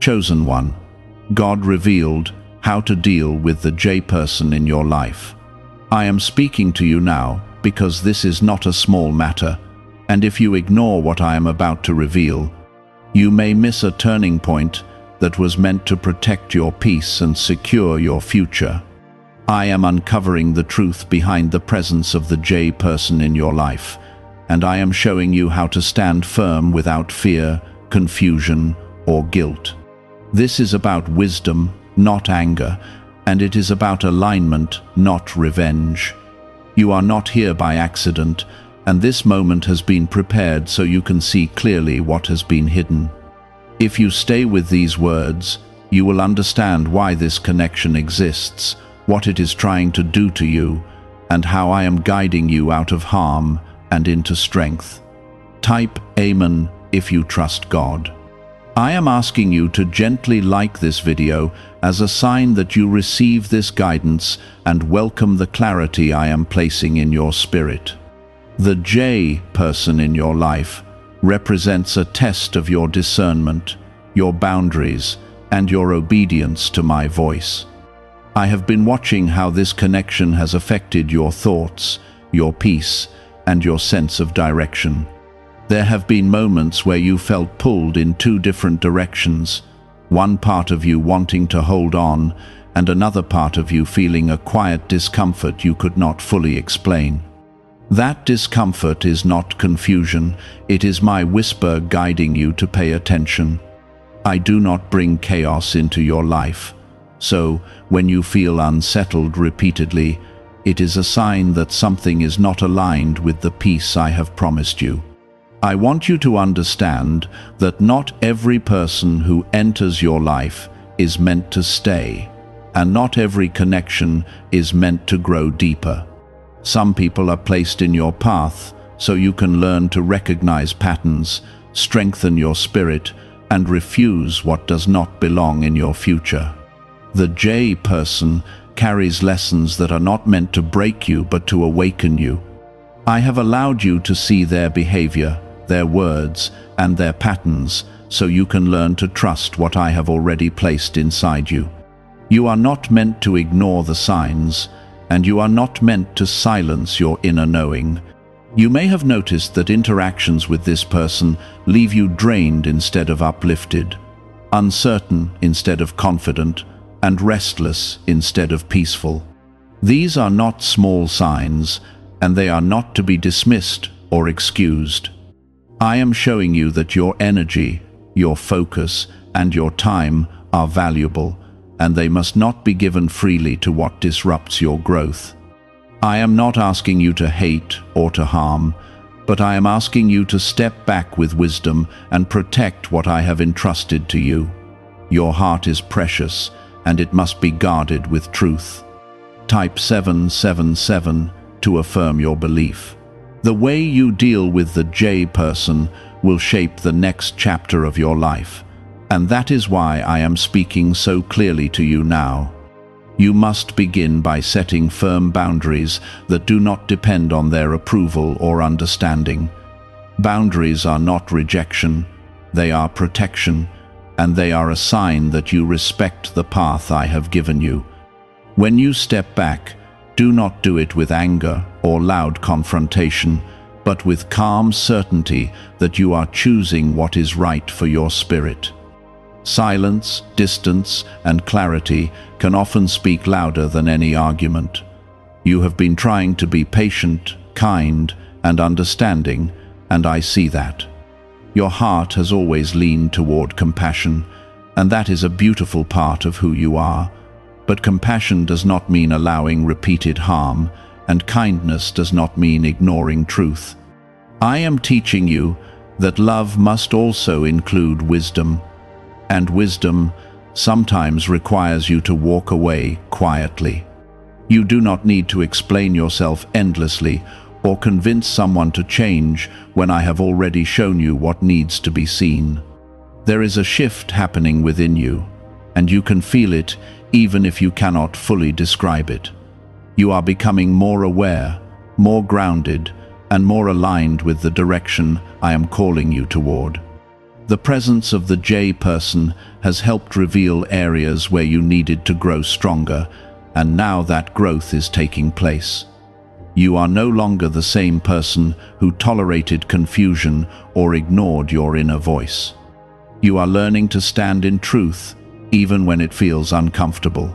Chosen one, God revealed how to deal with the J person in your life. I am speaking to you now because this is not a small matter, and if you ignore what I am about to reveal, you may miss a turning point that was meant to protect your peace and secure your future. I am uncovering the truth behind the presence of the J person in your life, and I am showing you how to stand firm without fear, confusion, or guilt. This is about wisdom, not anger, and it is about alignment, not revenge. You are not here by accident, and this moment has been prepared so you can see clearly what has been hidden. If you stay with these words, you will understand why this connection exists, what it is trying to do to you, and how I am guiding you out of harm and into strength. Type Amen if you trust God. I am asking you to gently like this video as a sign that you receive this guidance and welcome the clarity I am placing in your spirit. The J person in your life represents a test of your discernment, your boundaries, and your obedience to my voice. I have been watching how this connection has affected your thoughts, your peace, and your sense of direction. There have been moments where you felt pulled in two different directions, one part of you wanting to hold on, and another part of you feeling a quiet discomfort you could not fully explain. That discomfort is not confusion, it is my whisper guiding you to pay attention. I do not bring chaos into your life, so when you feel unsettled repeatedly, it is a sign that something is not aligned with the peace I have promised you. I want you to understand that not every person who enters your life is meant to stay, and not every connection is meant to grow deeper. Some people are placed in your path so you can learn to recognize patterns, strengthen your spirit, and refuse what does not belong in your future. The J person carries lessons that are not meant to break you but to awaken you. I have allowed you to see their behavior, their words, and their patterns so you can learn to trust what I have already placed inside you. You are not meant to ignore the signs, and you are not meant to silence your inner knowing. You may have noticed that interactions with this person leave you drained instead of uplifted, uncertain instead of confident, and restless instead of peaceful. These are not small signs, and they are not to be dismissed or excused. I am showing you that your energy, your focus, and your time are valuable, and they must not be given freely to what disrupts your growth. I am not asking you to hate or to harm, but I am asking you to step back with wisdom and protect what I have entrusted to you. Your heart is precious, and it must be guarded with truth. Type 777 to affirm your belief. The way you deal with the J person will shape the next chapter of your life, and that is why I am speaking so clearly to you now. You must begin by setting firm boundaries that do not depend on their approval or understanding. Boundaries are not rejection, they are protection, and they are a sign that you respect the path I have given you. When you step back, do not do it with anger or loud confrontation, but with calm certainty that you are choosing what is right for your spirit. Silence, distance, and clarity can often speak louder than any argument. You have been trying to be patient, kind, and understanding, and I see that. Your heart has always leaned toward compassion, and that is a beautiful part of who you are. But compassion does not mean allowing repeated harm, and kindness does not mean ignoring truth. I am teaching you that love must also include wisdom, and wisdom sometimes requires you to walk away quietly. You do not need to explain yourself endlessly or convince someone to change when I have already shown you what needs to be seen. There is a shift happening within you, and you can feel it even if you cannot fully describe it. You are becoming more aware, more grounded, and more aligned with the direction I am calling you toward. The presence of the J person has helped reveal areas where you needed to grow stronger, and now that growth is taking place. You are no longer the same person who tolerated confusion or ignored your inner voice. You are learning to stand in truth, even when it feels uncomfortable.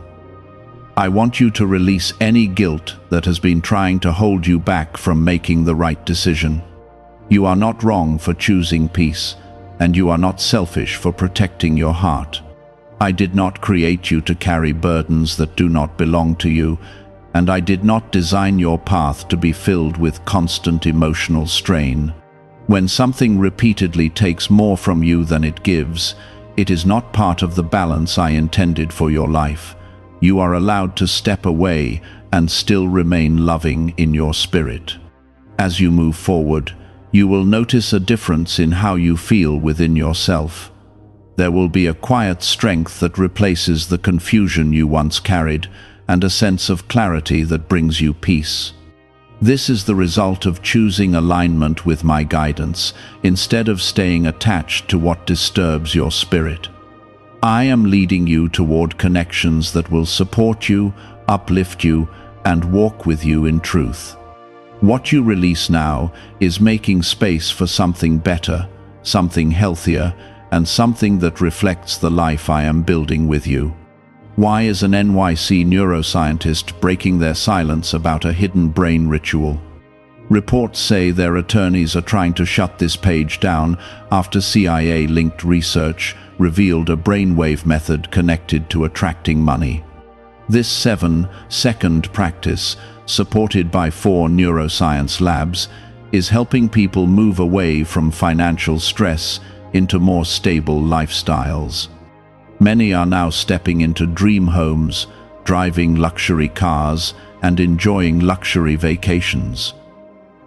I want you to release any guilt that has been trying to hold you back from making the right decision. You are not wrong for choosing peace, and you are not selfish for protecting your heart. I did not create you to carry burdens that do not belong to you, and I did not design your path to be filled with constant emotional strain. When something repeatedly takes more from you than it gives, it is not part of the balance I intended for your life. You are allowed to step away and still remain loving in your spirit. As you move forward, you will notice a difference in how you feel within yourself. There will be a quiet strength that replaces the confusion you once carried, and a sense of clarity that brings you peace. This is the result of choosing alignment with my guidance, instead of staying attached to what disturbs your spirit. I am leading you toward connections that will support you, uplift you, and walk with you in truth. What you release now is making space for something better, something healthier, and something that reflects the life I am building with you. Why is an NYC neuroscientist breaking their silence about a hidden brain ritual? Reports say their attorneys are trying to shut this page down after CIA-linked research revealed a brainwave method connected to attracting money. This 7-second practice, supported by 4 neuroscience labs, is helping people move away from financial stress into more stable lifestyles. Many are now stepping into dream homes, driving luxury cars, and enjoying luxury vacations.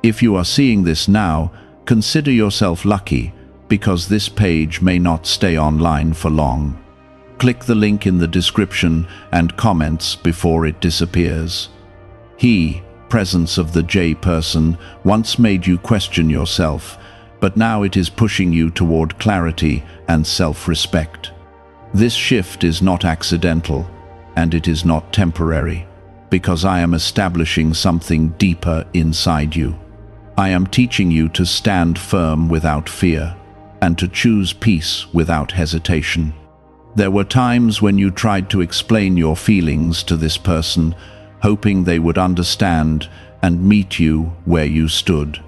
If you are seeing this now, consider yourself lucky, because this page may not stay online for long. Click the link in the description and comments before it disappears. Presence of the J person, once made you question yourself, but now it is pushing you toward clarity and self-respect. This shift is not accidental, and it is not temporary, because I am establishing something deeper inside you. I am teaching you to stand firm without fear, and to choose peace without hesitation. There were times when you tried to explain your feelings to this person, hoping they would understand and meet you where you stood.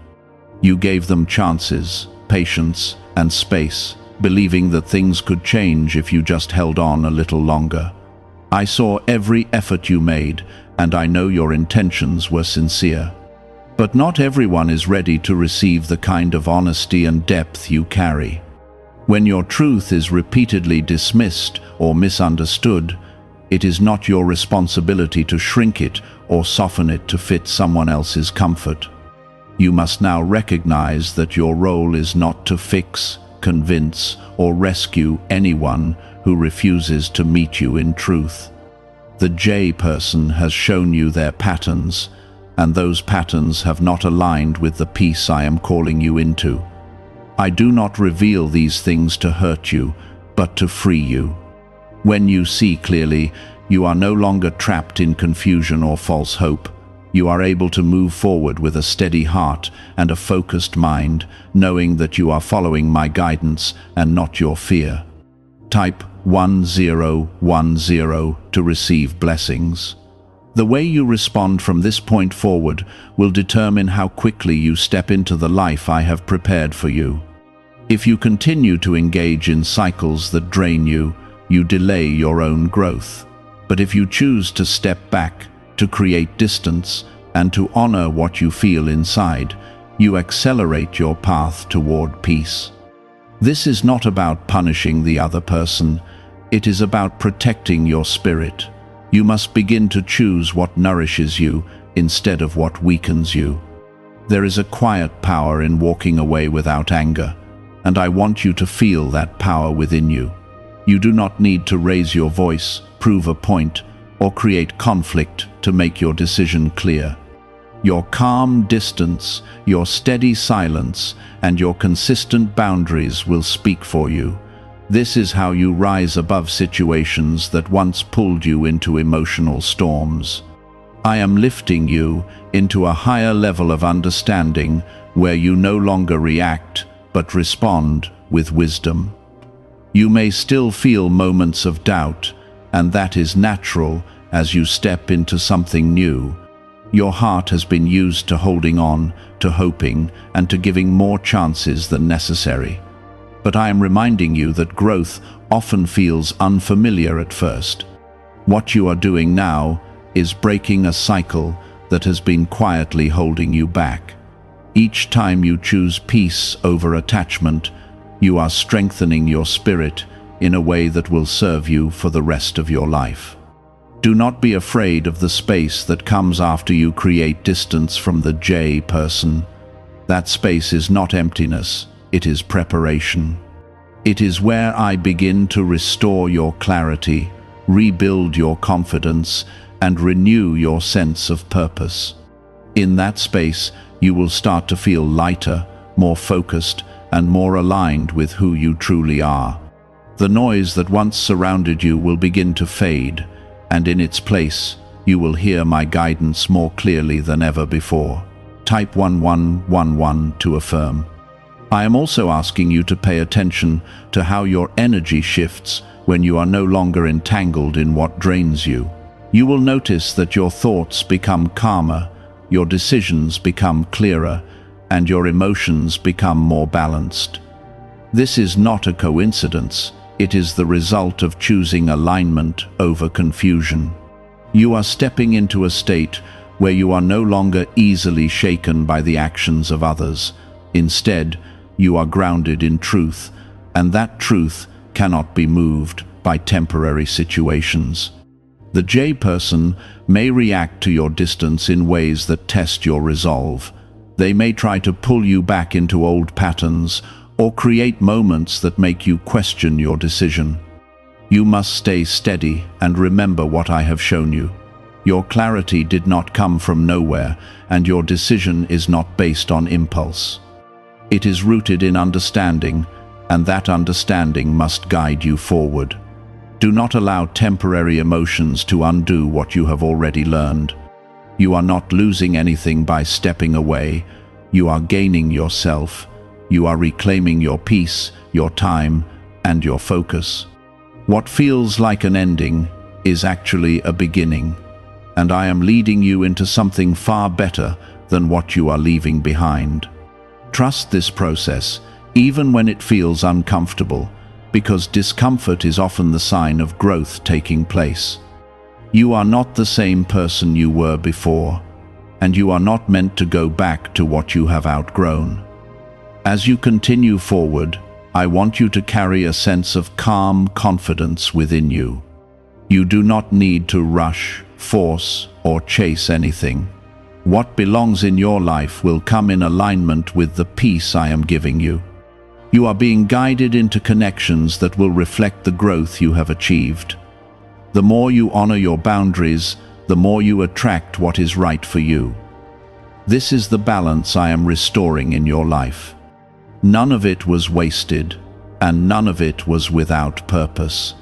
You gave them chances, patience, and space, believing that things could change if you just held on a little longer. I saw every effort you made, and I know your intentions were sincere. But not everyone is ready to receive the kind of honesty and depth you carry. When your truth is repeatedly dismissed or misunderstood, it is not your responsibility to shrink it or soften it to fit someone else's comfort. You must now recognize that your role is not to fix, convince, or rescue anyone who refuses to meet you in truth. The J person has shown you their patterns, and those patterns have not aligned with the peace I am calling you into. I do not reveal these things to hurt you, but to free you. When you see clearly, you are no longer trapped in confusion or false hope. You are able to move forward with a steady heart and a focused mind, knowing that you are following my guidance and not your fear. Type 1010 to receive blessings. The way you respond from this point forward will determine how quickly you step into the life I have prepared for you. If you continue to engage in cycles that drain you, you delay your own growth. But if you choose to step back, to create distance, and to honor what you feel inside, you accelerate your path toward peace. This is not about punishing the other person. It is about protecting your spirit. You must begin to choose what nourishes you instead of what weakens you. There is a quiet power in walking away without anger, and I want you to feel that power within you. You do not need to raise your voice, prove a point, or create conflict to make your decision clear. Your calm distance, your steady silence, and your consistent boundaries will speak for you. This is how you rise above situations that once pulled you into emotional storms. I am lifting you into a higher level of understanding where you no longer react, but respond with wisdom. You may still feel moments of doubt, and that is natural as you step into something new. Your heart has been used to holding on, to hoping, and to giving more chances than necessary. But I am reminding you that growth often feels unfamiliar at first. What you are doing now is breaking a cycle that has been quietly holding you back. Each time you choose peace over attachment, you are strengthening your spirit in a way that will serve you for the rest of your life. Do not be afraid of the space that comes after you create distance from the J person. That space is not emptiness, it is preparation. It is where I begin to restore your clarity, rebuild your confidence, and renew your sense of purpose. In that space, you will start to feel lighter, more focused, and more aligned with who you truly are. The noise that once surrounded you will begin to fade, and in its place, you will hear my guidance more clearly than ever before. Type 1111 to affirm. I am also asking you to pay attention to how your energy shifts when you are no longer entangled in what drains you. You will notice that your thoughts become calmer, your decisions become clearer, and your emotions become more balanced. This is not a coincidence. It is the result of choosing alignment over confusion. You are stepping into a state where you are no longer easily shaken by the actions of others. Instead, you are grounded in truth, and that truth cannot be moved by temporary situations. The J person may react to your distance in ways that test your resolve. They may try to pull you back into old patterns or create moments that make you question your decision. You must stay steady and remember what I have shown you. Your clarity did not come from nowhere, and your decision is not based on impulse. It is rooted in understanding, and that understanding must guide you forward. Do not allow temporary emotions to undo what you have already learned. You are not losing anything by stepping away. You are gaining yourself. You are reclaiming your peace, your time, and your focus. What feels like an ending is actually a beginning, and I am leading you into something far better than what you are leaving behind. Trust this process, even when it feels uncomfortable, because discomfort is often the sign of growth taking place. You are not the same person you were before, and you are not meant to go back to what you have outgrown. As you continue forward, I want you to carry a sense of calm confidence within you. You do not need to rush, force, or chase anything. What belongs in your life will come in alignment with the peace I am giving you. You are being guided into connections that will reflect the growth you have achieved. The more you honor your boundaries, the more you attract what is right for you. This is the balance I am restoring in your life. None of it was wasted, and none of it was without purpose.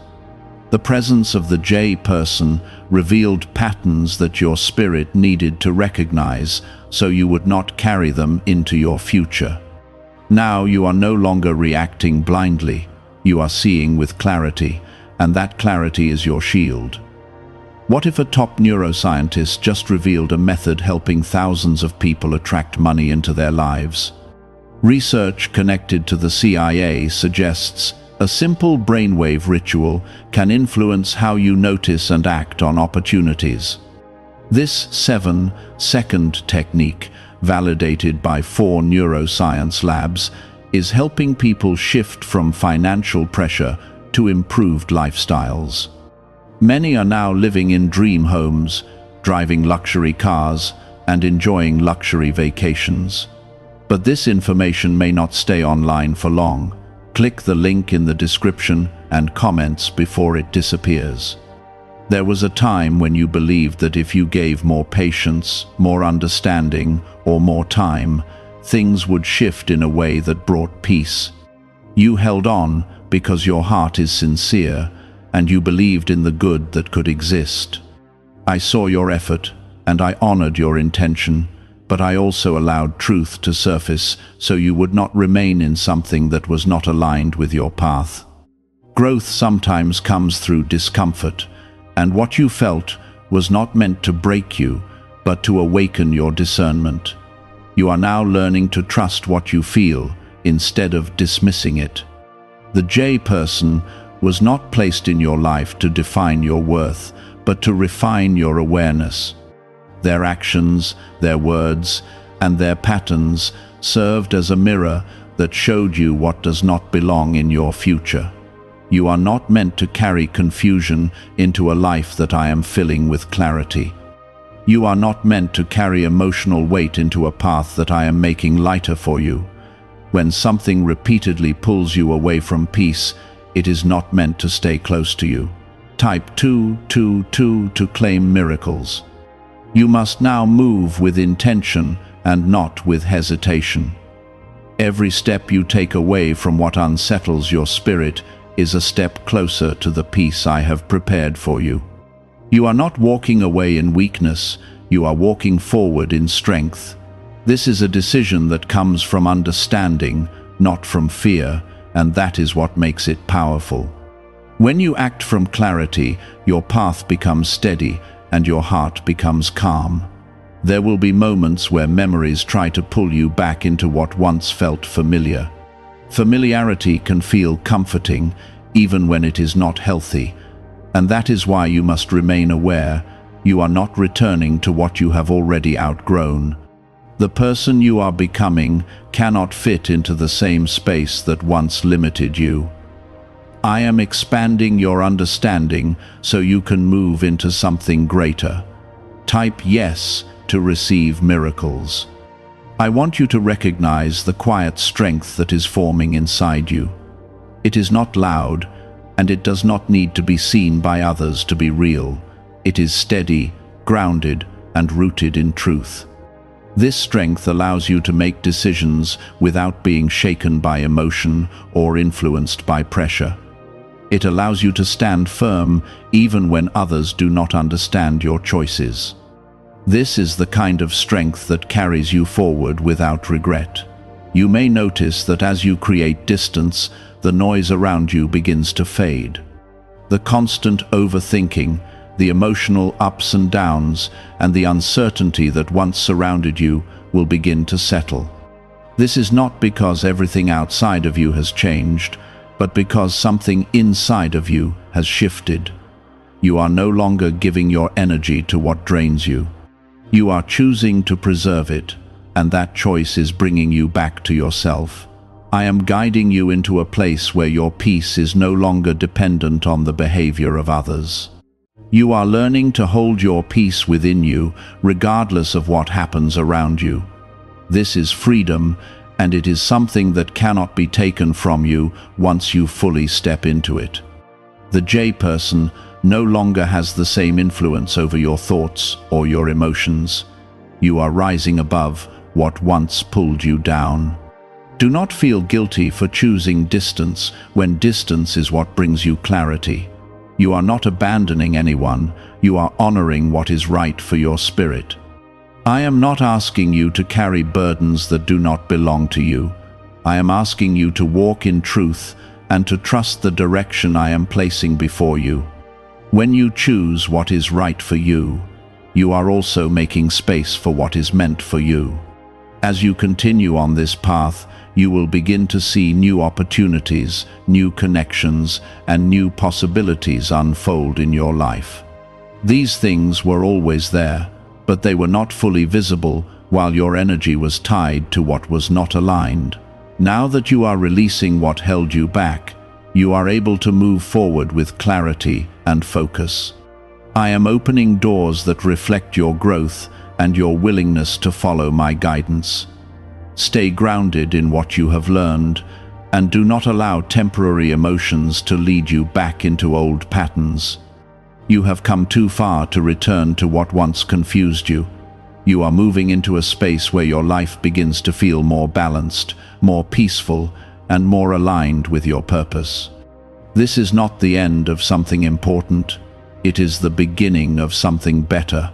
The presence of the J person revealed patterns that your spirit needed to recognize, so you would not carry them into your future. Now you are no longer reacting blindly. You are seeing with clarity, and that clarity is your shield. What if a top neuroscientist just revealed a method helping thousands of people attract money into their lives? Research connected to the CIA suggests a simple brainwave ritual can influence how you notice and act on opportunities. This 7-second technique, validated by 4 neuroscience labs, is helping people shift from financial pressure to improved lifestyles. Many are now living in dream homes, driving luxury cars, and enjoying luxury vacations. But this information may not stay online for long. Click the link in the description and comments before it disappears. There was a time when you believed that if you gave more patience, more understanding, or more time, things would shift in a way that brought peace. You held on because your heart is sincere, and you believed in the good that could exist. I saw your effort, and I honored your intention, but I also allowed truth to surface so you would not remain in something that was not aligned with your path. Growth sometimes comes through discomfort, and what you felt was not meant to break you, but to awaken your discernment. You are now learning to trust what you feel instead of dismissing it. The J person was not placed in your life to define your worth, but to refine your awareness. Their actions, their words, and their patterns served as a mirror that showed you what does not belong in your future. You are not meant to carry confusion into a life that I am filling with clarity. You are not meant to carry emotional weight into a path that I am making lighter for you. When something repeatedly pulls you away from peace, it is not meant to stay close to you. Type 222 to claim miracles. You must now move with intention and not with hesitation. Every step you take away from what unsettles your spirit is a step closer to the peace I have prepared for you. You are not walking away in weakness, you are walking forward in strength. This is a decision that comes from understanding, not from fear, and that is what makes it powerful. When you act from clarity, your path becomes steady and your heart becomes calm. There will be moments where memories try to pull you back into what once felt familiar. Familiarity can feel comforting, even when it is not healthy, and that is why you must remain aware. You are not returning to what you have already outgrown. The person you are becoming cannot fit into the same space that once limited you. I am expanding your understanding so you can move into something greater. Type yes to receive miracles. I want you to recognize the quiet strength that is forming inside you. It is not loud, and it does not need to be seen by others to be real. It is steady, grounded, and rooted in truth. This strength allows you to make decisions without being shaken by emotion or influenced by pressure. It allows you to stand firm even when others do not understand your choices. This is the kind of strength that carries you forward without regret. You may notice that as you create distance, the noise around you begins to fade. The constant overthinking, the emotional ups and downs, and the uncertainty that once surrounded you will begin to settle. This is not because everything outside of you has changed, but because something inside of you has shifted. You are no longer giving your energy to what drains you. You are choosing to preserve it, and that choice is bringing you back to yourself. I am guiding you into a place where your peace is no longer dependent on the behavior of others. You are learning to hold your peace within you, regardless of what happens around you. This is freedom, and it is something that cannot be taken from you once you fully step into it. The J person no longer has the same influence over your thoughts or your emotions. You are rising above what once pulled you down. Do not feel guilty for choosing distance when distance is what brings you clarity. You are not abandoning anyone, you are honoring what is right for your spirit. I am not asking you to carry burdens that do not belong to you. I am asking you to walk in truth and to trust the direction I am placing before you. When you choose what is right for you, you are also making space for what is meant for you. As you continue on this path, you will begin to see new opportunities, new connections, and new possibilities unfold in your life. These things were always there, but they were not fully visible while your energy was tied to what was not aligned. Now that you are releasing what held you back, you are able to move forward with clarity and focus. I am opening doors that reflect your growth and your willingness to follow my guidance. Stay grounded in what you have learned, and do not allow temporary emotions to lead you back into old patterns. You have come too far to return to what once confused you. You are moving into a space where your life begins to feel more balanced, more peaceful, and more aligned with your purpose. This is not the end of something important. It is the beginning of something better.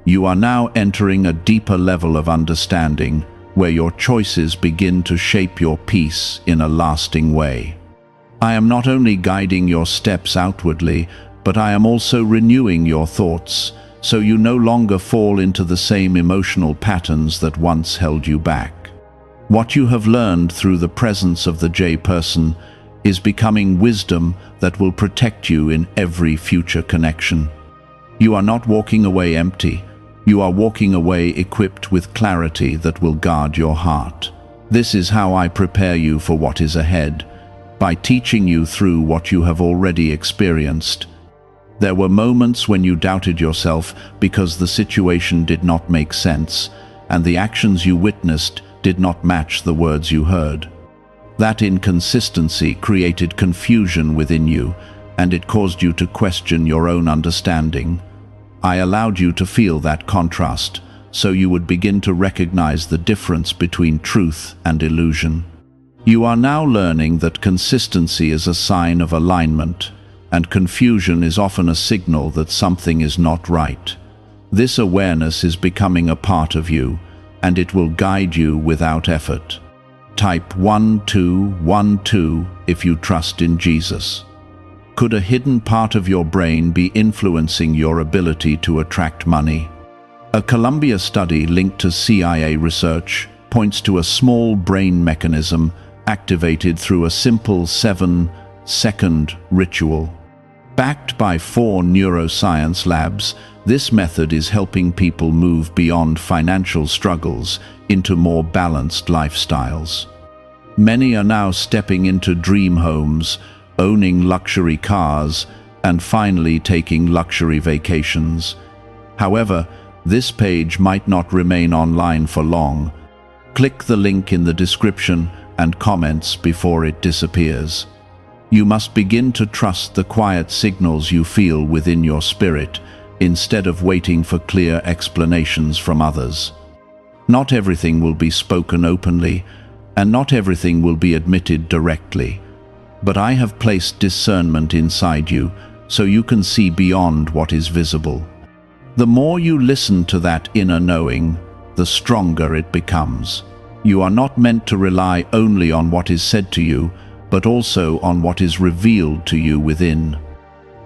You are now entering a deeper level of understanding, where your choices begin to shape your peace in a lasting way. I am not only guiding your steps outwardly, but I am also renewing your thoughts, so you no longer fall into the same emotional patterns that once held you back. What you have learned through the presence of the J person is becoming wisdom that will protect you in every future connection. You are not walking away empty. You are walking away equipped with clarity that will guard your heart. This is how I prepare you for what is ahead, by teaching you through what you have already experienced. There were moments when you doubted yourself because the situation did not make sense, and the actions you witnessed did not match the words you heard. That inconsistency created confusion within you, and it caused you to question your own understanding. I allowed you to feel that contrast, so you would begin to recognize the difference between truth and illusion. You are now learning that consistency is a sign of alignment, and confusion is often a signal that something is not right. This awareness is becoming a part of you, and it will guide you without effort. Type 1212 if you trust in Jesus. Could a hidden part of your brain be influencing your ability to attract money? A Columbia study linked to CIA research points to a small brain mechanism activated through a simple 7-second ritual. Backed by 4 neuroscience labs, this method is helping people move beyond financial struggles into more balanced lifestyles. Many are now stepping into dream homes, owning luxury cars, and finally taking luxury vacations. However, this page might not remain online for long. Click the link in the description and comments before it disappears. You must begin to trust the quiet signals you feel within your spirit, instead of waiting for clear explanations from others. Not everything will be spoken openly, and not everything will be admitted directly. But I have placed discernment inside you, so you can see beyond what is visible. The more you listen to that inner knowing, the stronger it becomes. You are not meant to rely only on what is said to you, but also on what is revealed to you within.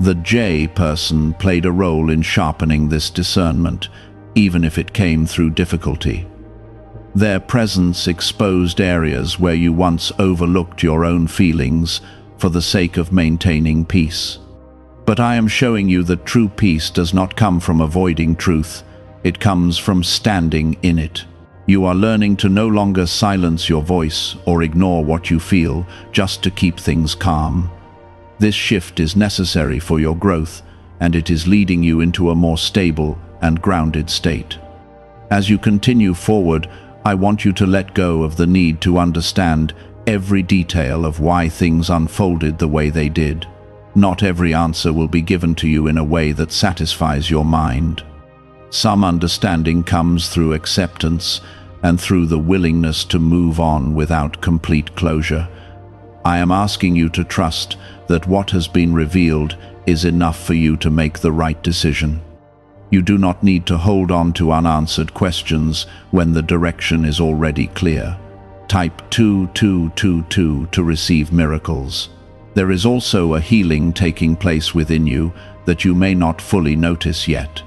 The J person played a role in sharpening this discernment, even if it came through difficulty. Their presence exposed areas where you once overlooked your own feelings for the sake of maintaining peace. But I am showing you that true peace does not come from avoiding truth. It comes from standing in it. You are learning to no longer silence your voice or ignore what you feel just to keep things calm. This shift is necessary for your growth, and it is leading you into a more stable and grounded state. As you continue forward, I want you to let go of the need to understand every detail of why things unfolded the way they did. Not every answer will be given to you in a way that satisfies your mind. Some understanding comes through acceptance and through the willingness to move on without complete closure. I am asking you to trust that what has been revealed is enough for you to make the right decision. You do not need to hold on to unanswered questions when the direction is already clear. Type 2222 to receive miracles. There is also a healing taking place within you that you may not fully notice yet.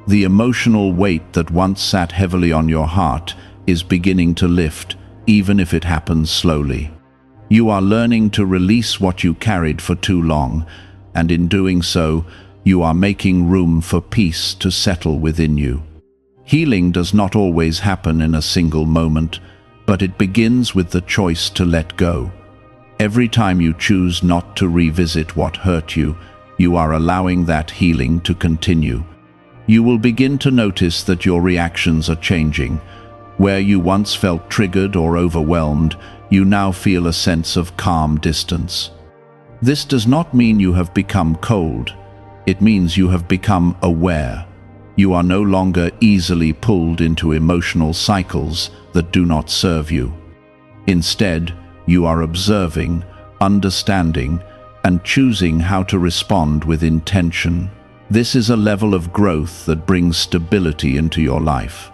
The emotional weight that once sat heavily on your heart is beginning to lift, even if it happens slowly. You are learning to release what you carried for too long, and in doing so, you are making room for peace to settle within you. Healing does not always happen in a single moment, but it begins with the choice to let go. Every time you choose not to revisit what hurt you, you are allowing that healing to continue. You will begin to notice that your reactions are changing. Where you once felt triggered or overwhelmed, you now feel a sense of calm distance. This does not mean you have become cold. It means you have become aware. You are no longer easily pulled into emotional cycles that do not serve you. Instead, you are observing, understanding, and choosing how to respond with intention. This is a level of growth that brings stability into your life.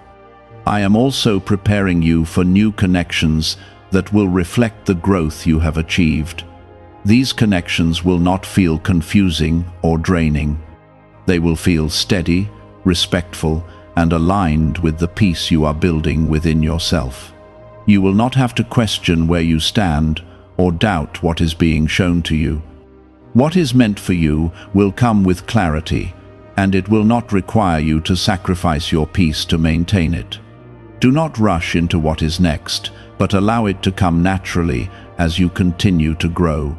I am also preparing you for new connections that will reflect the growth you have achieved. These connections will not feel confusing or draining. They will feel steady, respectful, and aligned with the peace you are building within yourself. You will not have to question where you stand or doubt what is being shown to you. What is meant for you will come with clarity, and it will not require you to sacrifice your peace to maintain it. Do not rush into what is next, but allow it to come naturally as you continue to grow.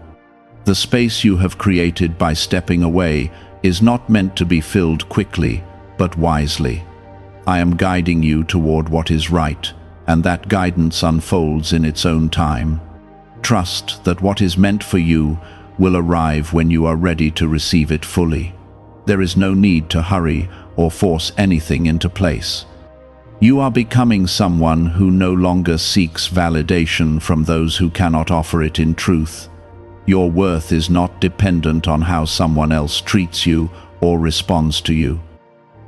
The space you have created by stepping away is not meant to be filled quickly, but wisely. I am guiding you toward what is right, and that guidance unfolds in its own time. Trust that what is meant for you will arrive when you are ready to receive it fully. There is no need to hurry or force anything into place. You are becoming someone who no longer seeks validation from those who cannot offer it in truth. Your worth is not dependent on how someone else treats you or responds to you.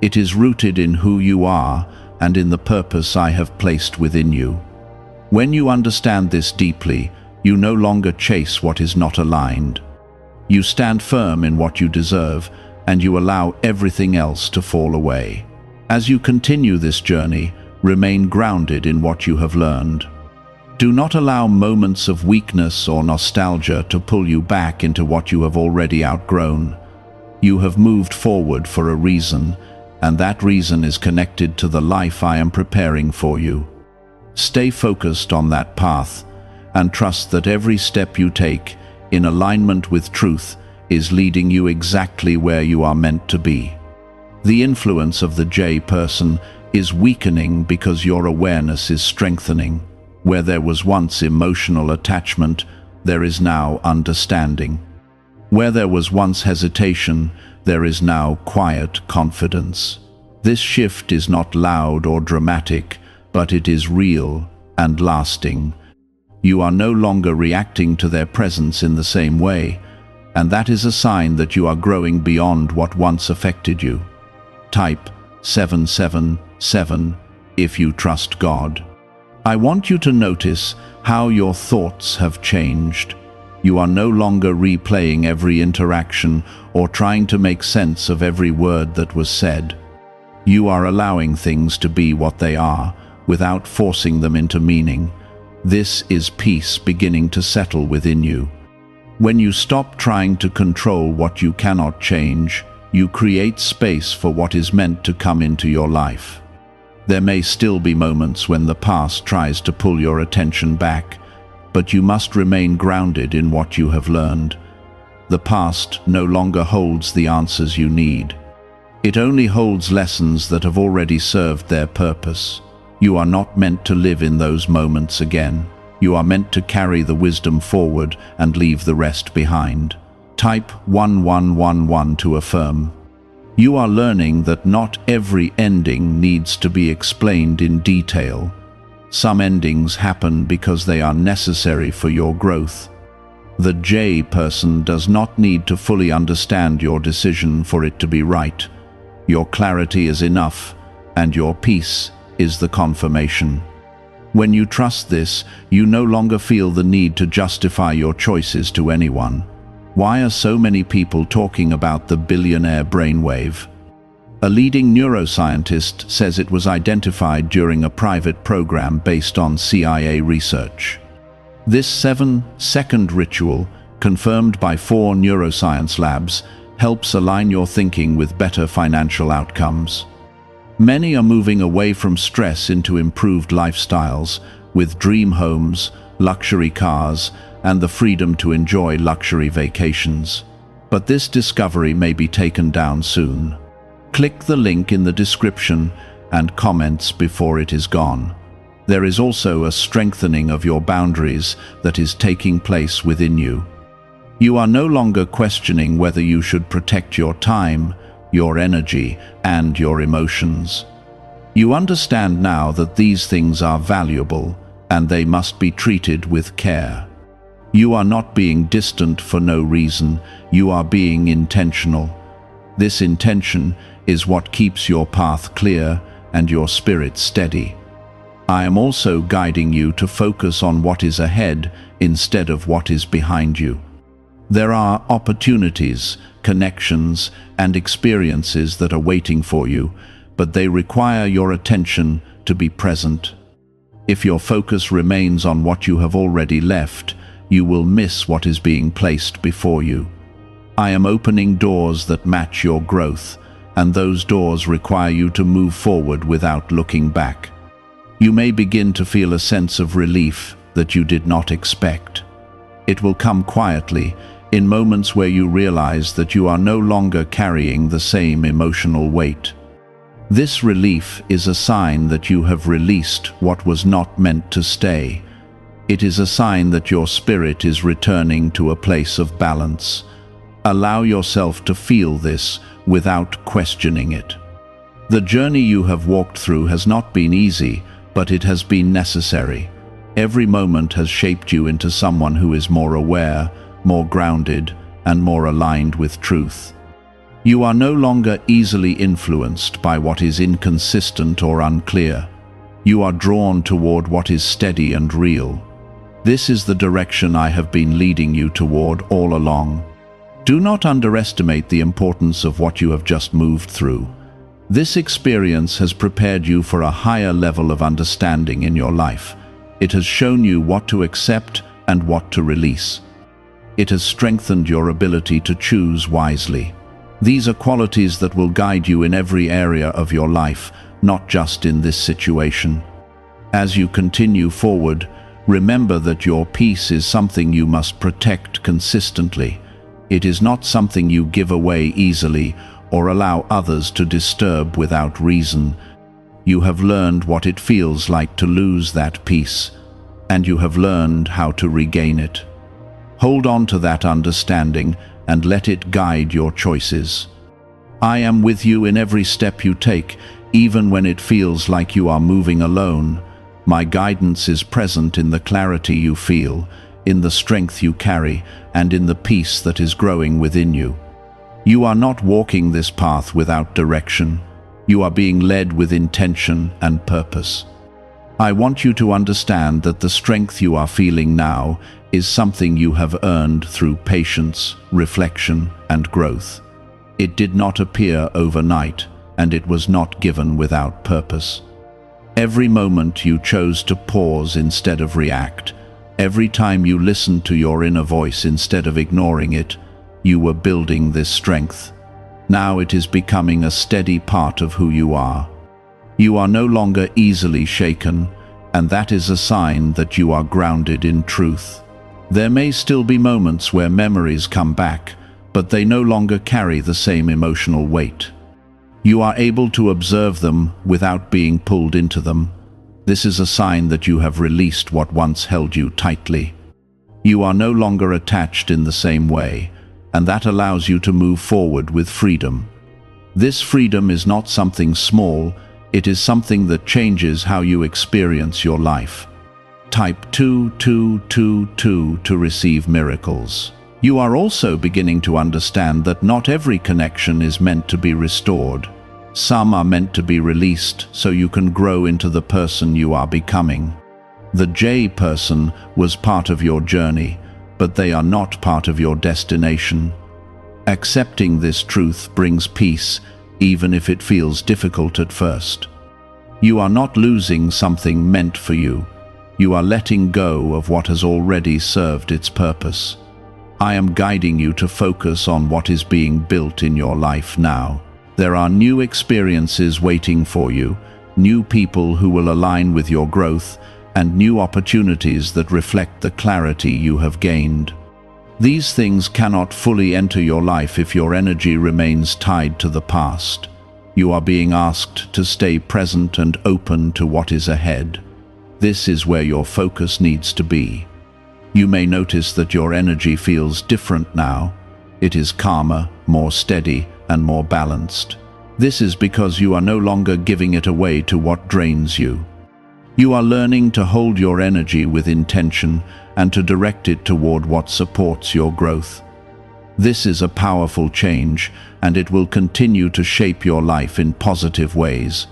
It is rooted in who you are and in the purpose I have placed within you. When you understand this deeply, you no longer chase what is not aligned. You stand firm in what you deserve, and you allow everything else to fall away. As you continue this journey, remain grounded in what you have learned. Do not allow moments of weakness or nostalgia to pull you back into what you have already outgrown. You have moved forward for a reason, and that reason is connected to the life I am preparing for you. Stay focused on that path, and trust that every step you take, in alignment with truth, is leading you exactly where you are meant to be. The influence of the J person is weakening because your awareness is strengthening. Where there was once emotional attachment, there is now understanding. Where there was once hesitation, there is now quiet confidence. This shift is not loud or dramatic, but it is real and lasting. You are no longer reacting to their presence in the same way, and that is a sign that you are growing beyond what once affected you. Type 777 if you trust God. I want you to notice how your thoughts have changed. You are no longer replaying every interaction or trying to make sense of every word that was said. You are allowing things to be what they are, without forcing them into meaning. This is peace beginning to settle within you. When you stop trying to control what you cannot change, you create space for what is meant to come into your life. There may still be moments when the past tries to pull your attention back, but you must remain grounded in what you have learned. The past no longer holds the answers you need. It only holds lessons that have already served their purpose. You are not meant to live in those moments again. You are meant to carry the wisdom forward and leave the rest behind. Type 1111 to affirm. You are learning that not every ending needs to be explained in detail. Some endings happen because they are necessary for your growth. The J person does not need to fully understand your decision for it to be right. Your clarity is enough, and your peace is the confirmation. When you trust this, you no longer feel the need to justify your choices to anyone. Why are so many people talking about the billionaire brainwave? A leading neuroscientist says it was identified during a private program based on CIA research. This 7-second ritual, confirmed by 4 neuroscience labs, helps align your thinking with better financial outcomes. Many are moving away from stress into improved lifestyles, with dream homes, luxury cars, and the freedom to enjoy luxury vacations. But this discovery may be taken down soon. Click the link in the description and comments before it is gone. There is also a strengthening of your boundaries that is taking place within you. You are no longer questioning whether you should protect your time, your energy, and your emotions. You understand now that these things are valuable, and they must be treated with care. You are not being distant for no reason, you are being intentional. This intention is what keeps your path clear and your spirit steady. I am also guiding you to focus on what is ahead instead of what is behind you. There are opportunities, connections, and experiences that are waiting for you, but they require your attention to be present. If your focus remains on what you have already left, you will miss what is being placed before you. I am opening doors that match your growth, and those doors require you to move forward without looking back. You may begin to feel a sense of relief that you did not expect. It will come quietly, in moments where you realize that you are no longer carrying the same emotional weight. This relief is a sign that you have released what was not meant to stay. It is a sign that your spirit is returning to a place of balance. Allow yourself to feel this without questioning it. The journey you have walked through has not been easy, but it has been necessary. Every moment has shaped you into someone who is more aware, more grounded, and more aligned with truth. You are no longer easily influenced by what is inconsistent or unclear. You are drawn toward what is steady and real. This is the direction I have been leading you toward all along. Do not underestimate the importance of what you have just moved through. This experience has prepared you for a higher level of understanding in your life. It has shown you what to accept and what to release. It has strengthened your ability to choose wisely. These are qualities that will guide you in every area of your life, not just in this situation. As you continue forward, remember that your peace is something you must protect consistently. It is not something you give away easily or allow others to disturb without reason. You have learned what it feels like to lose that peace, and you have learned how to regain it. Hold on to that understanding and let it guide your choices. I am with you in every step you take, even when it feels like you are moving alone. My guidance is present in the clarity you feel, in the strength you carry, and in the peace that is growing within you. You are not walking this path without direction. You are being led with intention and purpose. I want you to understand that the strength you are feeling now is something you have earned through patience, reflection, and growth. It did not appear overnight, and it was not given without purpose. Every moment you chose to pause instead of react, every time you listened to your inner voice instead of ignoring it, you were building this strength. Now it is becoming a steady part of who you are. You are no longer easily shaken, and that is a sign that you are grounded in truth. There may still be moments where memories come back, but they no longer carry the same emotional weight. You are able to observe them without being pulled into them. This is a sign that you have released what once held you tightly. You are no longer attached in the same way, and that allows you to move forward with freedom. This freedom is not something small, it is something that changes how you experience your life. Type 2222 to receive miracles. You are also beginning to understand that not every connection is meant to be restored. Some are meant to be released so you can grow into the person you are becoming. The J person was part of your journey, but they are not part of your destination. Accepting this truth brings peace, even if it feels difficult at first. You are not losing something meant for you. You are letting go of what has already served its purpose. I am guiding you to focus on what is being built in your life now. There are new experiences waiting for you, new people who will align with your growth, and new opportunities that reflect the clarity you have gained. These things cannot fully enter your life if your energy remains tied to the past. You are being asked to stay present and open to what is ahead. This is where your focus needs to be. You may notice that your energy feels different now. It is calmer, more steady, and more balanced. This is because you are no longer giving it away to what drains you. You are learning to hold your energy with intention and to direct it toward what supports your growth. This is a powerful change, and it will continue to shape your life in positive ways.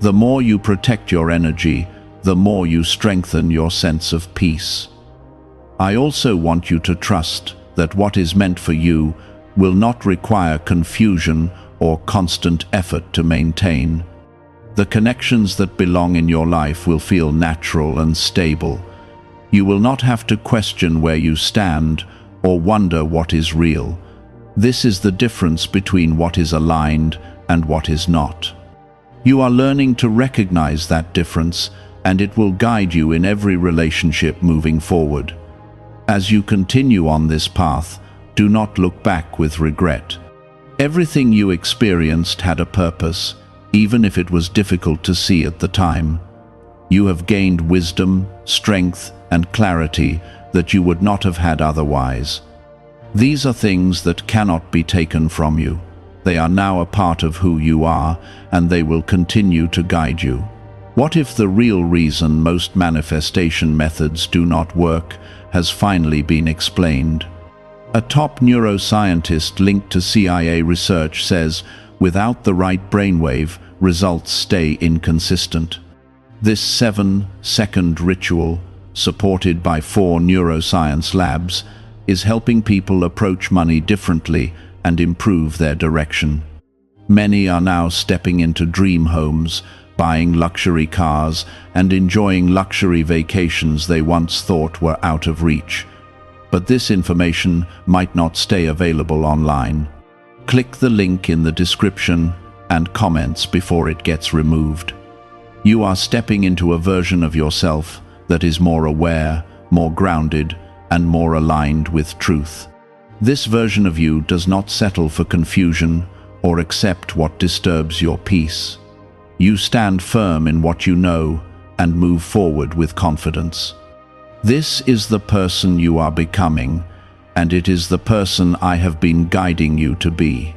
The more you protect your energy, the more you strengthen your sense of peace. I also want you to trust that what is meant for you will not require confusion or constant effort to maintain. The connections that belong in your life will feel natural and stable. You will not have to question where you stand or wonder what is real. This is the difference between what is aligned and what is not. You are learning to recognize that difference, and it will guide you in every relationship moving forward. As you continue on this path, do not look back with regret. Everything you experienced had a purpose, even if it was difficult to see at the time. You have gained wisdom, strength, and clarity that you would not have had otherwise. These are things that cannot be taken from you. They are now a part of who you are, and they will continue to guide you. What if the real reason most manifestation methods do not work has finally been explained? A top neuroscientist linked to CIA research says, without the right brainwave, results stay inconsistent. This 7-second ritual, supported by 4 neuroscience labs, is helping people approach money differently and improve their direction. Many are now stepping into dream homes, buying luxury cars, and enjoying luxury vacations they once thought were out of reach. But this information might not stay available online. Click the link in the description and comments before it gets removed. You are stepping into a version of yourself that is more aware, more grounded, and more aligned with truth. This version of you does not settle for confusion or accept what disturbs your peace. You stand firm in what you know and move forward with confidence. This is the person you are becoming, and it is the person I have been guiding you to be.